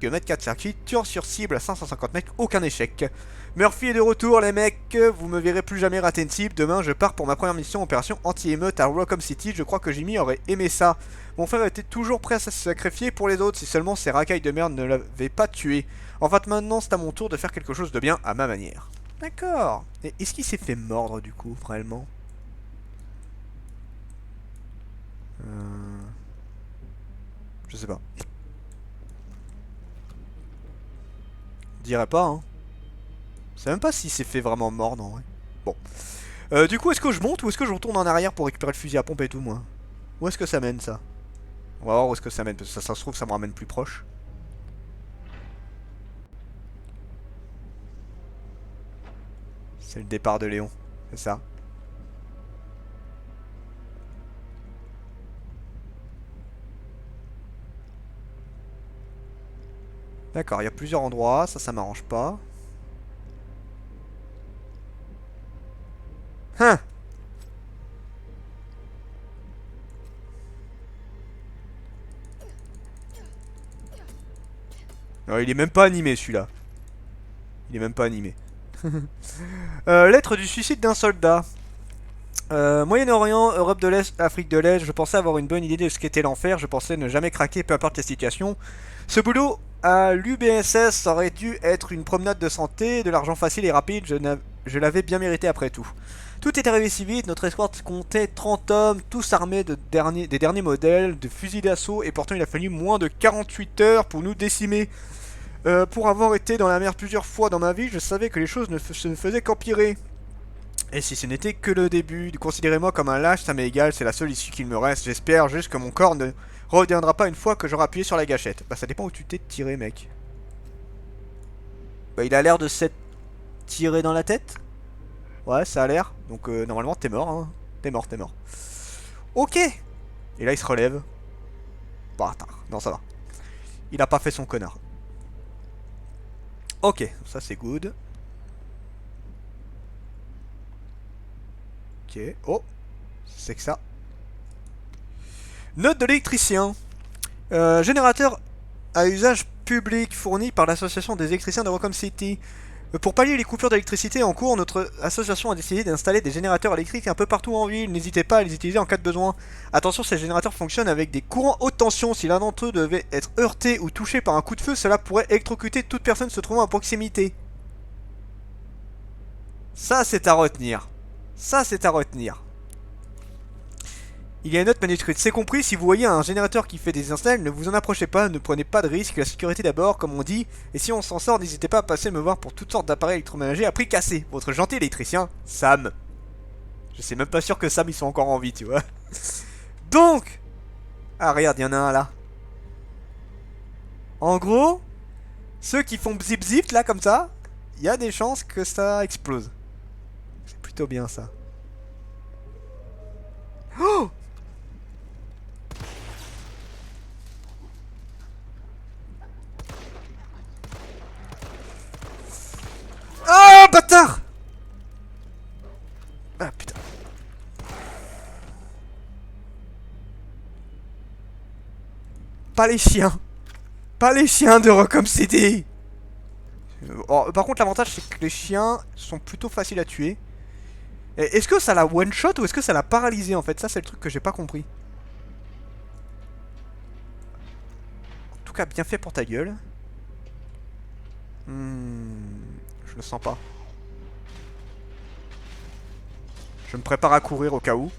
mètres 4 circuit, tir sur cible à 550 mètres, aucun échec. Murphy est de retour les mecs, vous me verrez plus jamais rater une cible. Demain je pars pour ma première mission opération anti-émeute à Raccoon City. Je crois que Jimmy aurait aimé ça. Mon frère était toujours prêt à se sacrifier pour les autres si seulement ces racailles de merde ne l'avaient pas tué. En fait maintenant c'est à mon tour de faire quelque chose de bien à ma manière. D'accord. Et est-ce qu'il s'est fait mordre du coup, réellement? Je sais pas. Je dirais pas, hein. Je sais même pas s'il s'est fait vraiment mordre en vrai. Bon. Du coup, est-ce que je monte ou est-ce que je retourne en arrière pour récupérer le fusil à pompe et tout, moi? Où est-ce que ça mène, ça? On va voir où est-ce que ça mène, parce que ça se trouve, ça me ramène plus proche. C'est le départ de Léon, c'est ça. D'accord, il y a plusieurs endroits, ça m'arrange pas. Hein? Non, il est même pas animé celui-là. Il est même pas animé. Lettre du suicide d'un soldat. Moyen-Orient, Europe de l'Est, Afrique de l'Est, je pensais avoir une bonne idée de ce qu'était l'enfer, je pensais ne jamais craquer peu importe la situation. Ce boulot à l'UBSS aurait dû être une promenade de santé, de l'argent facile et rapide, je l'avais bien mérité après tout. Tout est arrivé si vite, notre escorte comptait 30 hommes, tous armés des derniers modèles, de fusils d'assaut, et pourtant il a fallu moins de 48 heures pour nous décimer. Pour avoir été dans la mer plusieurs fois dans ma vie, je savais que les choses ne faisaient qu'empirer. Et si ce n'était que le début, considérez-moi comme un lâche, ça m'est égal, c'est la seule issue qu'il me reste. J'espère juste que mon corps ne reviendra pas une fois que j'aurai appuyé sur la gâchette. Bah ça dépend où tu t'es tiré, mec. Bah il a l'air de s'être tiré dans la tête. Ouais, ça a l'air. Donc normalement t'es mort, hein. T'es mort, t'es mort. Ok. Et là il se relève. Bâtard. Non, ça va. Il a pas fait son connard. Ok, ça c'est good. Ok. Oh. C'est que ça. Note de l'électricien. Générateur à usage public fourni par l'association des électriciens de Raccoon City. Pour pallier les coupures d'électricité en cours, notre association a décidé d'installer des générateurs électriques un peu partout en ville. N'hésitez pas à les utiliser en cas de besoin. Attention, ces générateurs fonctionnent avec des courants haute tension. Si l'un d'entre eux devait être heurté ou touché par un coup de feu, cela pourrait électrocuter toute personne se trouvant à proximité. Ça, c'est à retenir. Ça, c'est à retenir. Il y a une note manuscrite. C'est compris, si vous voyez un générateur qui fait des installs, ne vous en approchez pas, ne prenez pas de risques, la sécurité d'abord, comme on dit. Et si on s'en sort, n'hésitez pas à passer me voir pour toutes sortes d'appareils électroménagers à prix cassé. Votre gentil électricien, Sam. Je sais même pas sûr que Sam ils sont encore en vie, tu vois. Donc, ah regarde, il y en a un là. En gros, ceux qui font zip zip là comme ça, il y a des chances que ça explose. C'est plutôt bien ça. Oh! Oh bâtard! Ah putain. Pas les chiens. Pas les chiens de Raccoon City. Oh, par contre l'avantage c'est que les chiens sont plutôt faciles à tuer. Est-ce que ça l'a one shot ou est-ce que ça l'a paralysé en fait? Ça c'est le truc que j'ai pas compris. En tout cas bien fait pour ta gueule. Je le sens pas. Je me prépare à courir au cas où.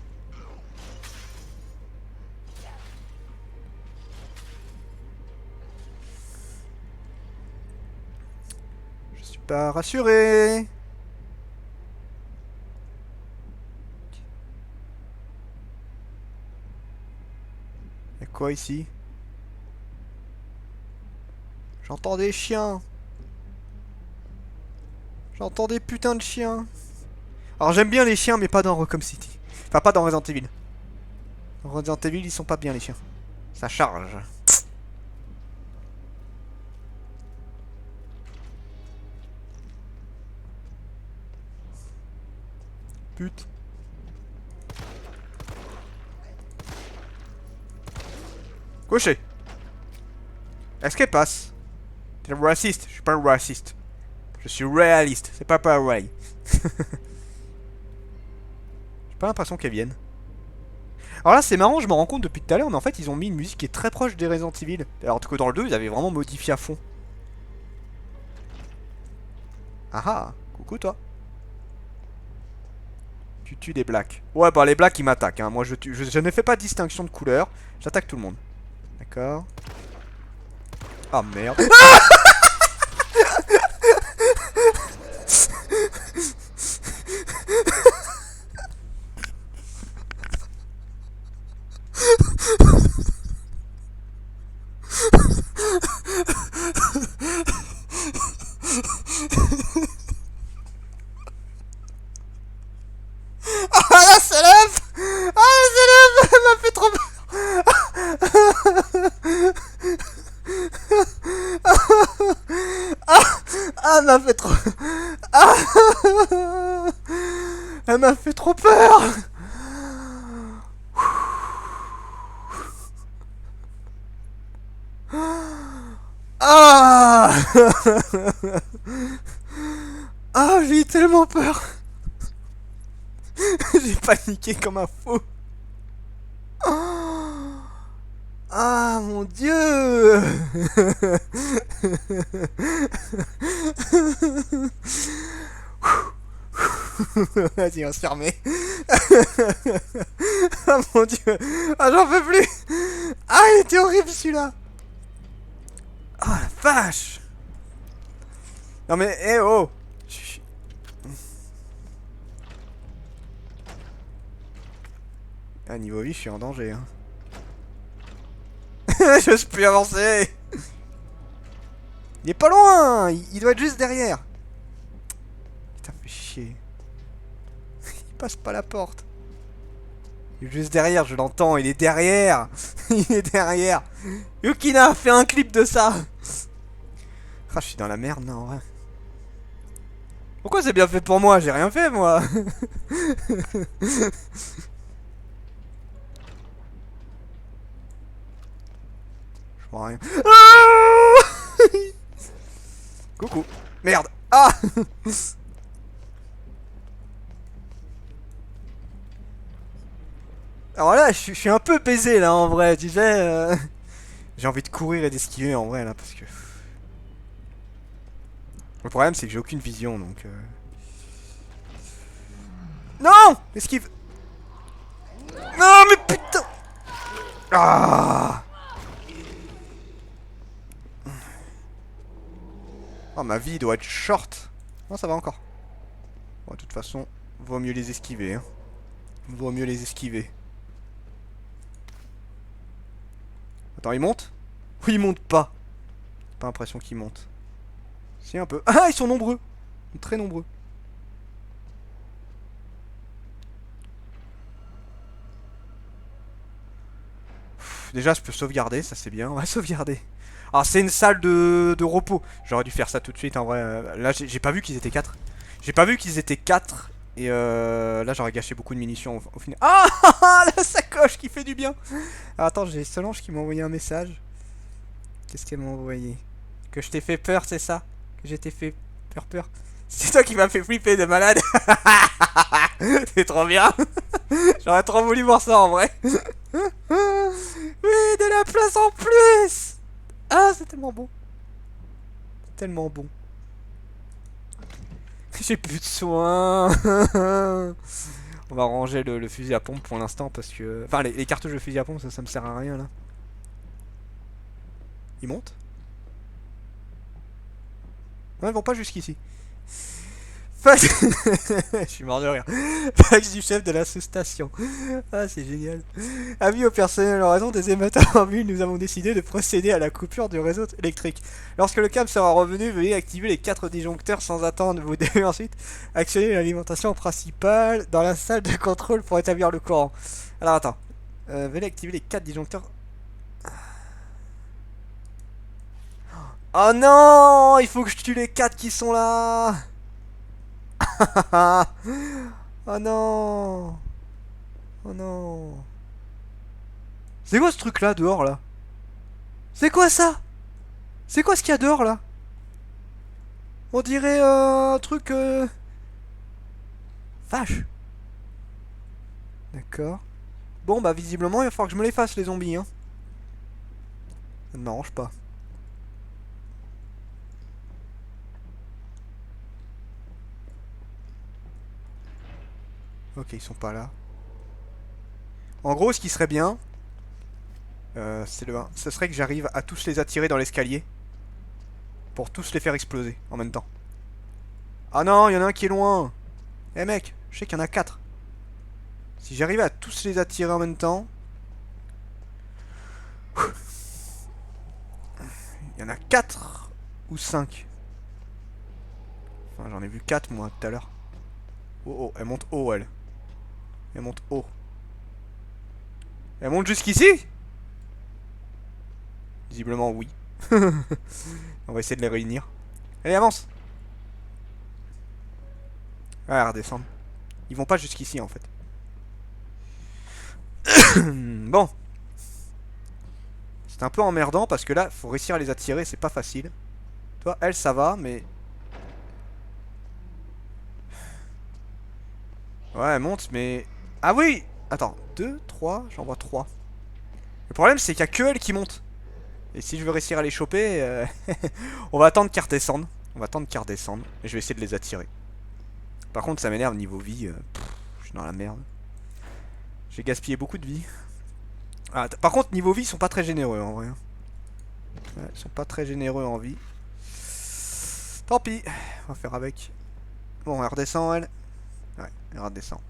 Je suis pas rassuré. Y'a quoi ici? J'entends des chiens. J'entends des putains de chiens. Alors j'aime bien les chiens mais pas dans Raccoon City. Enfin pas dans Resident Evil. Dans Resident Evil ils sont pas bien les chiens. Ça charge. Pute. Couché. Est-ce qu'elle passe? T'es raciste? Je suis pas raciste. Je suis réaliste, c'est pas pareil. J'ai pas l'impression qu'elles viennent. Alors là, c'est marrant, je me rends compte depuis tout à l'heure, mais en fait, ils ont mis une musique qui est très proche des Resident Evil. Alors que dans le 2, ils avaient vraiment modifié à fond. Ah ah, coucou toi. Tu tues des blacks. Ouais, bah les blacks ils m'attaquent. Hein. Moi je ne fais pas de distinction de couleur. J'attaque tout le monde. D'accord. Ah merde. Ah la salope! Ah la salope! Elle m'a fait trop peur! Ah, elle m'a fait trop... Ah, elle m'a fait trop peur! Ah! Ah, j'ai eu tellement peur! J'ai paniqué comme un fou! Ah mon dieu! Vas-y, on va se fermer. Ah mon dieu! Ah, j'en peux plus! Ah, il était horrible celui-là! Ah la vache! Non mais, eh oh! Ah, niveau vie, je suis en danger. Hein. Je peux plus avancer! Il est pas loin! Il doit être juste derrière! Putain, fait chier. Il passe pas la porte. Il est juste derrière, je l'entends, il est derrière! Il est derrière! Yukina, fais un clip de ça! Ah, je suis dans la merde, non, ouais. Pourquoi c'est bien fait pour moi? J'ai rien fait, moi! Je vois rien. Ah. Coucou. Merde. Ah. Alors là, je suis un peu baisé là en vrai, tu sais. J'ai envie de courir et d'esquiver en vrai là parce que. Le problème c'est que j'ai aucune vision donc. Non. Esquive. Non mais putain. Ah. Oh, ma vie doit être short. Non, ça va encore. Bon, de toute façon, vaut mieux les esquiver. Hein. Vaut mieux les esquiver. Attends, ils montent? Oui, ils montent pas. Pas l'impression qu'ils montent. Si, un peu. Ah, ils sont nombreux. Ils sont très nombreux. Déjà, je peux sauvegarder, ça c'est bien. On va sauvegarder. Ah, c'est une salle de repos. J'aurais dû faire ça tout de suite en vrai. Là, j'ai pas vu qu'ils étaient 4. J'ai pas vu qu'ils étaient 4. Et là, j'aurais gâché beaucoup de munitions au final. Ah, la sacoche qui fait du bien. Ah, attends, j'ai Solange qui m'a envoyé un message. Qu'est-ce qu'elle m'a envoyé? Que je t'ai fait peur, c'est ça? Que j'ai t'ai fait peur. C'est toi qui m'as fait flipper de malade. C'est trop bien. J'aurais trop voulu voir ça en vrai. Oui, de la place en plus. Ah, c'est tellement bon. Tellement bon. J'ai plus de soins. On va ranger le fusil à pompe pour l'instant parce que... Enfin, les cartouches de fusil à pompe, ça me sert à rien là. Ils montent? Non, ils vont pas jusqu'ici. Je suis mort de rire. Fax du chef de la sous-station. Ah, c'est génial. Avis au personnel, en raison des émetteurs en ville, nous avons décidé de procéder à la coupure du réseau électrique. Lorsque le câble sera revenu, veuillez activer les 4 disjoncteurs sans attendre. Vous devez ensuite actionner l'alimentation principale dans la salle de contrôle pour établir le courant. Alors attends. Veuillez activer les 4 disjoncteurs. Oh non, il faut que je tue les 4 qui sont là. Oh non. Oh non. C'est quoi ce truc là dehors là? C'est quoi ça? C'est quoi ce qu'il y a dehors là? On dirait un truc... Vache. D'accord. Bon, bah visiblement, il va falloir que je me les fasse, les zombies, hein. Ça ne m'arrange pas. Ok, ils sont pas là. En gros, ce qui serait bien, c'est le 1. Ce serait que j'arrive à tous les attirer dans l'escalier. Pour tous les faire exploser en même temps. Ah non, il y en a un qui est loin. Eh mec, je sais qu'il y en a 4. Si j'arrivais à tous les attirer en même temps... Il y en a 4 ou 5. Enfin, j'en ai vu 4 moi tout à l'heure. Oh oh, elle monte haut elle. Elle monte haut. Elle monte jusqu'ici? Visiblement oui. On va essayer de les réunir. Allez, avance. Ah, redescendre. Ils vont pas jusqu'ici en fait. Bon. C'est un peu emmerdant parce que là, faut réussir à les attirer, c'est pas facile. Toi, elle, ça va, mais... Ouais, elle monte, mais... Ah oui! Attends, 2, 3, j'en vois 3. Le problème, c'est qu'il y a que elle qui monte. Et si je veux réussir à les choper, on va attendre qu'elles redescendent. On va attendre qu'elles redescendent. Et je vais essayer de les attirer. Par contre, ça m'énerve niveau vie. Je suis dans la merde. J'ai gaspillé beaucoup de vie. Ah, par contre, niveau vie, ils sont pas très généreux en vrai. Ouais, ils sont pas très généreux en vie. Tant pis. On va faire avec. Bon, elle redescend, elle. Ouais, elle redescend.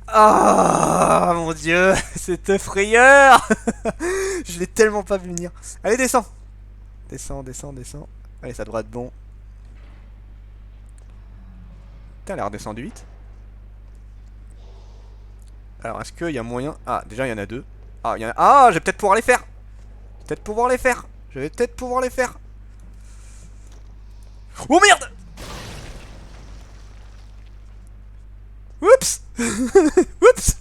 Ah mon dieu, cette frayeur. Je l'ai tellement pas vu venir. Allez, descends. Descends, descends, descends. Allez, ça devrait être bon. Putain, elle est redescendue vite. Alors, est-ce qu'il y a moyen... Ah, déjà, il y en a 2. Ah, il y en a... Ah, je vais peut-être pouvoir les faire. Peut-être pouvoir les faire. Je vais peut-être pouvoir les faire. Oh merde. Oups. Oups.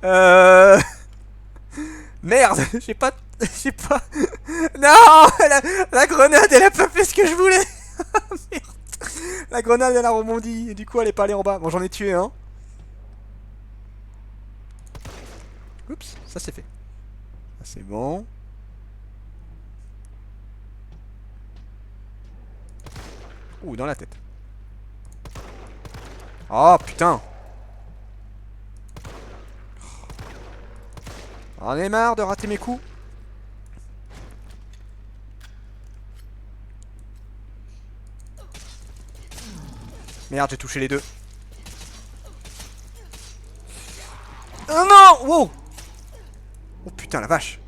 Euh... Merde, j'ai pas... J'ai pas... Non, la grenade, elle a pas fait ce que je voulais. Merde. La grenade, elle a rebondi. Et du coup, elle est pas allée en bas. Bon, j'en ai tué un. Oups, ça c'est fait. Ça c'est bon. Ouh, dans la tête. Oh, putain. J'en ai marre de rater mes coups. Merde, j'ai touché les deux. Oh non! Wow! Oh putain, la vache.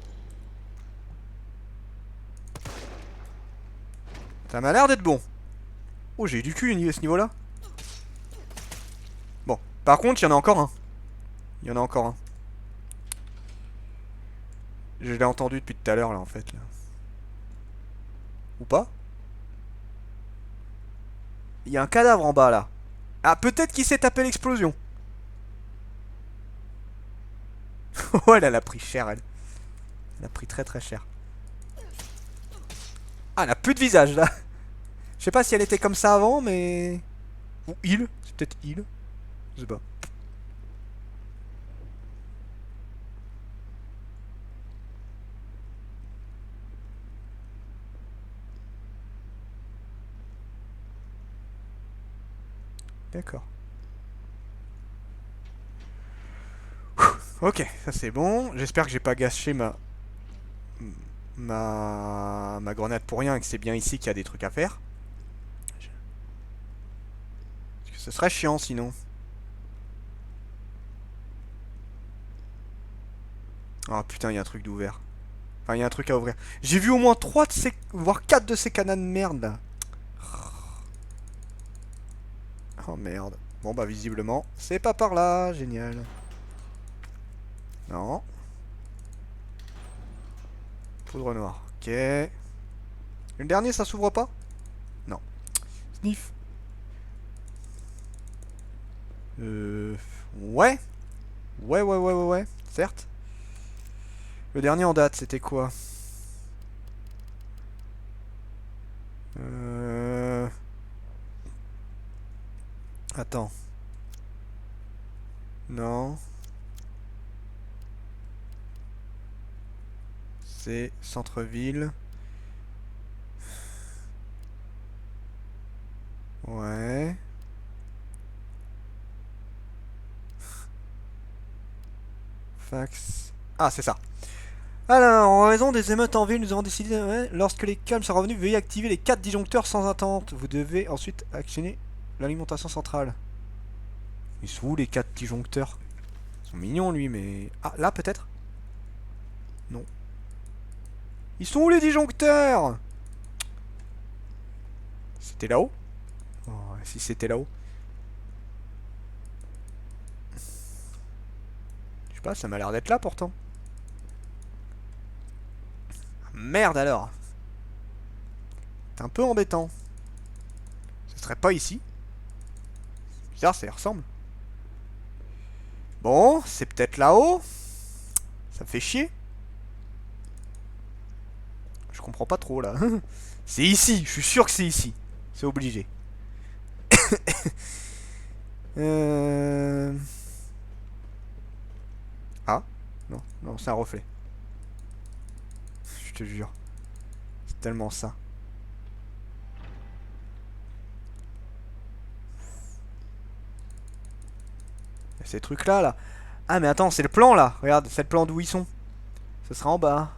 Ça m'a l'air d'être bon. Oh, j'ai eu du cul à ce niveau-là. Bon, par contre, il y en a encore un. Il y en a encore un. Je l'ai entendu depuis tout à l'heure, là, en fait. Là. Ou pas? Il y a un cadavre en bas, là. Ah, peut-être qu'il s'est tapé l'explosion. Oh, elle a pris cher, elle. Elle a pris très très cher. Ah, elle a plus de visage, là. Je sais pas si elle était comme ça avant, mais... Ou il. C'est peut-être il. Je sais pas. D'accord. Ok, ça c'est bon. J'espère que j'ai pas gâché ma grenade pour rien et que c'est bien ici qu'il y a des trucs à faire. Parce que ce serait chiant sinon. Ah putain, il y a un truc d'ouvert. Enfin, il y a un truc à ouvrir. J'ai vu au moins 3 de ces... voire 4 de ces cadenas de merde là. Oh merde. Bon bah visiblement, c'est pas par là. Génial. Non. Poudre noire. Ok. Le dernier, ça s'ouvre pas? Non. Sniff. Euh... Ouais. Ouais. certes. Le dernier en date, c'était quoi? Euh... Attends. Non. C'est centre-ville. Ouais. Fax. Ah, c'est ça. Alors, en raison des émeutes en ville, nous avons décidé, ouais, lorsque les calmes sont revenus, veuillez activer les 4 disjoncteurs sans attente. Vous devez ensuite actionner l'alimentation centrale. Ils sont où les 4 disjoncteurs? Ils sont mignons, lui, mais... Ah, là, peut-être? Non. Ils sont où les disjoncteurs? C'était là-haut? Oh, si c'était là-haut. Je sais pas, ça m'a l'air d'être là, pourtant. Merde, alors. C'est un peu embêtant. Ce serait pas ici. Bizarre, ça y ressemble. Bon, c'est peut-être là-haut. Ça me fait chier. Je comprends pas trop, là. C'est ici, je suis sûr que c'est ici. C'est obligé. euh... Ah, non, non, c'est un reflet. Je te jure. C'est tellement ça. Ces trucs-là, là. Ah, mais attends, c'est le plan, là. Regarde, c'est le plan d'où ils sont. Ce sera en bas.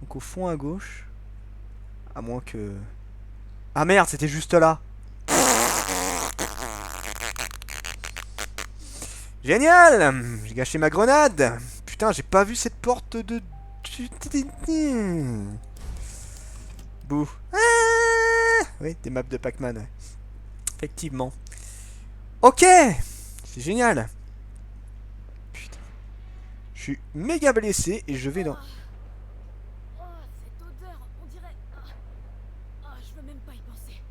Donc au fond à gauche. À moins que... Ah merde, c'était juste là. Génial! J'ai gâché ma grenade. Putain, j'ai pas vu cette porte de... Bouh. Ah, oui, des maps de Pac-Man, ouais. Effectivement. Ok! C'est génial. Putain. Je suis méga blessé et je vais dans... Oh, cette odeur, on dirait... je veux même pas y penser.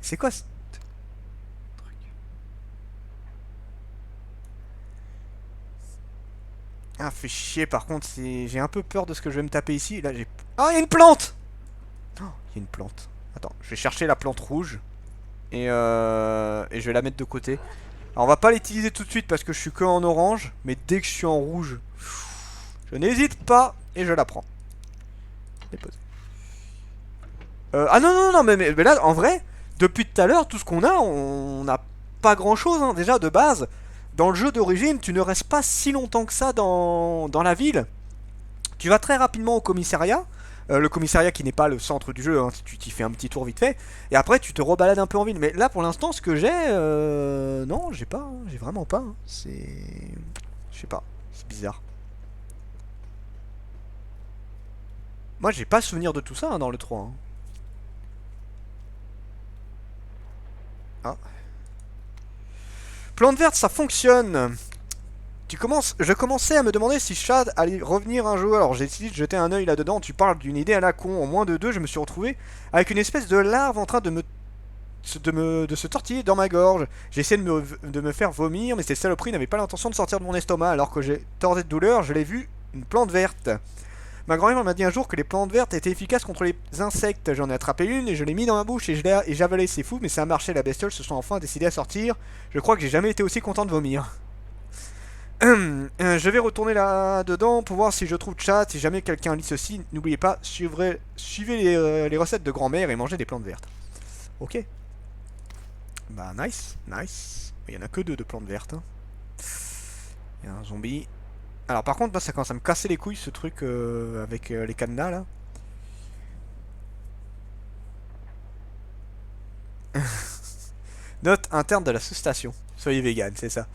C'est quoi ce truc? Ah, fait chier par contre, j'ai un peu peur de ce que je vais me taper ici. Là, j'ai... Ah, il y a une plante! Oh, il y a une plante. Attends, je vais chercher la plante rouge. Et je vais la mettre de côté. Alors, on va pas l'utiliser tout de suite parce que je suis que en orange. Mais dès que je suis en rouge, je n'hésite pas et je la prends. Déposer. Ah non, non, non, mais là, en vrai, depuis tout à l'heure, tout ce qu'on a, on n'a pas grand chose, hein. Déjà, de base, dans le jeu d'origine, tu ne restes pas si longtemps que ça dans la ville. Tu vas très rapidement au commissariat. Le commissariat qui n'est pas le centre du jeu, hein, tu t'y fais un petit tour vite fait. Et après, tu te rebalades un peu en ville. Mais là, pour l'instant, ce que j'ai. Non, j'ai pas. Hein, j'ai vraiment pas. Hein. C'est. Je sais pas. C'est bizarre. Moi, j'ai pas souvenir de tout ça hein, dans le 3. Hein. Ah. Plante verte, ça fonctionne. Je commençais à me demander si Chad allait revenir un jour. Alors j'ai décidé de jeter un oeil là-dedans. Tu parles d'une idée à la con. En moins de deux, je me suis retrouvé avec une espèce de larve en train de se tortiller dans ma gorge. J'ai essayé de me faire vomir, mais ces saloperies n'avaient pas l'intention de sortir de mon estomac. Alors que j'ai tordé de douleur, je l'ai vu, une plante verte. Ma grand-mère m'a dit un jour que les plantes vertes étaient efficaces contre les insectes. J'en ai attrapé une et je l'ai mis dans ma bouche et j'ai avalé. C'est fou, mais ça a marché. La bestiole se sont enfin décidées à sortir. Je crois que j'ai jamais été aussi content de vomir. Je vais retourner là-dedans pour voir si je trouve chat. Si jamais quelqu'un lit ceci, n'oubliez pas, suivez les recettes de grand-mère et mangez des plantes vertes. Ok. Bah, nice, nice. Il y en a que deux de plantes vertes. Hein. Il y a un zombie. Alors, par contre, moi, ça commence à me casser les couilles ce truc avec les cadenas là. Note interne de la sous-station. Soyez vegan, c'est ça.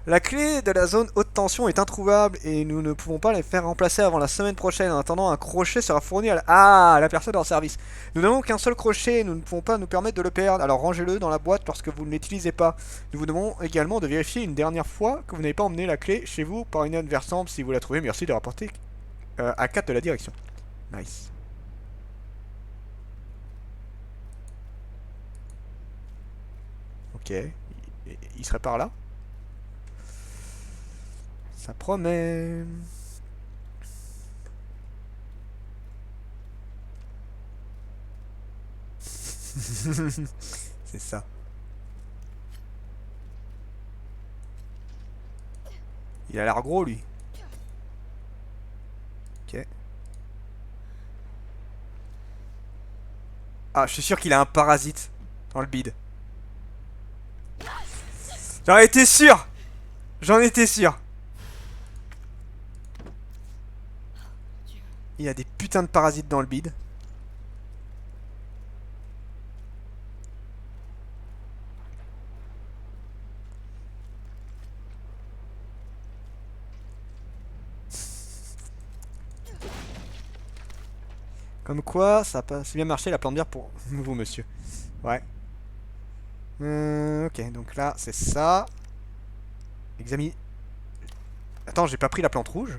La clé de la zone haute tension est introuvable et nous ne pouvons pas les faire remplacer avant la semaine prochaine. En attendant, un crochet sera fourni à la personne en service. Nous n'avons qu'un seul crochet et nous ne pouvons pas nous permettre de le perdre. Alors rangez-le dans la boîte lorsque vous ne l'utilisez pas. Nous vous demandons également de vérifier une dernière fois que vous n'avez pas emmené la clé chez vous par une inadvertance. Si vous la trouvez, merci de rapporter à 4 de la direction. Nice. Ok. Il serait par là. Ça promet. C'est ça. Il a l'air gros lui. Ok. Ah, je suis sûr qu'il a un parasite dans le bide. J'en étais sûr. J'en étais sûr. Il a des putains de parasites dans le bide. Comme quoi, ça a pas si bien marché la plante bière pour vous, monsieur. Ouais. Ok, donc là, c'est ça. Examine. Attends, j'ai pas pris la plante rouge.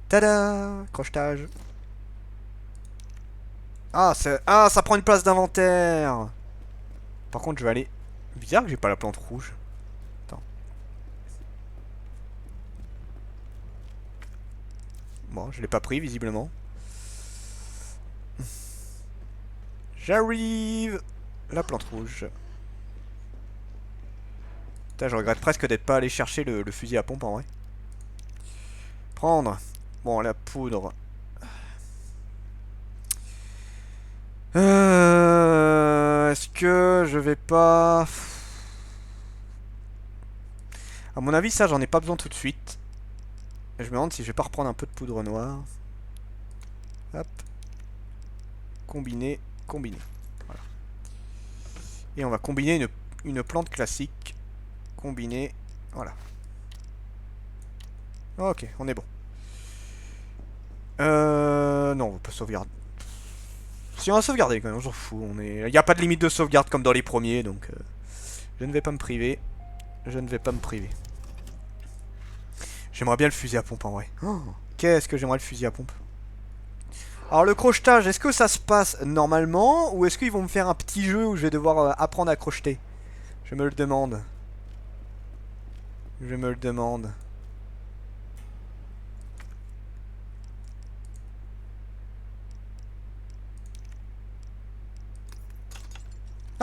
Tada! Crochetage. Ah, ça prend une place d'inventaire. Par contre, je vais aller... Bizarre que j'ai pas la plante rouge. Attends. Bon, je l'ai pas pris, visiblement. J'arrive. La plante rouge. Putain, je regrette presque d'être pas allé chercher le fusil à pompe, en vrai. Prendre. Bon, la poudre. Est-ce que je vais pas... À mon avis, ça, j'en ai pas besoin tout de suite. Je me demande si je vais pas reprendre un peu de poudre noire. Hop. Combiner, combiner. Voilà. Et on va combiner une plante classique. Combiner. Voilà. Ok, on est bon. Non, on va pas sauvegarder. Si on va sauvegarder quand même, on s'en fout. Il n'y a pas de limite de sauvegarde comme dans les premiers, donc je ne vais pas me priver. Je ne vais pas me priver. J'aimerais bien le fusil à pompe en vrai. Oh, qu'est-ce que j'aimerais le fusil à pompe. Alors le crochetage, est-ce que ça se passe normalement ou est-ce qu'ils vont me faire un petit jeu où je vais devoir apprendre à crocheter? Je me le demande. Je me le demande.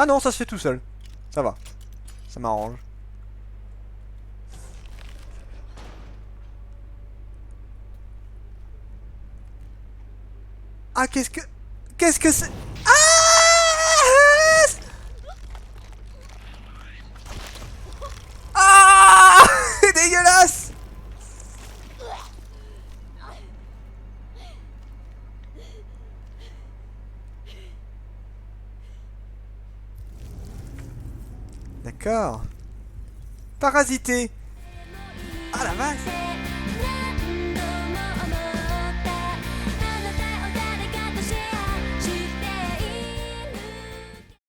Ah non, ça se fait tout seul. Ça va. Ça m'arrange. Ah, qu'est-ce que... Qu'est-ce que c'est? Ah! Ah! C'est dégueulasse! D'accord. Parasité. Ah la vache.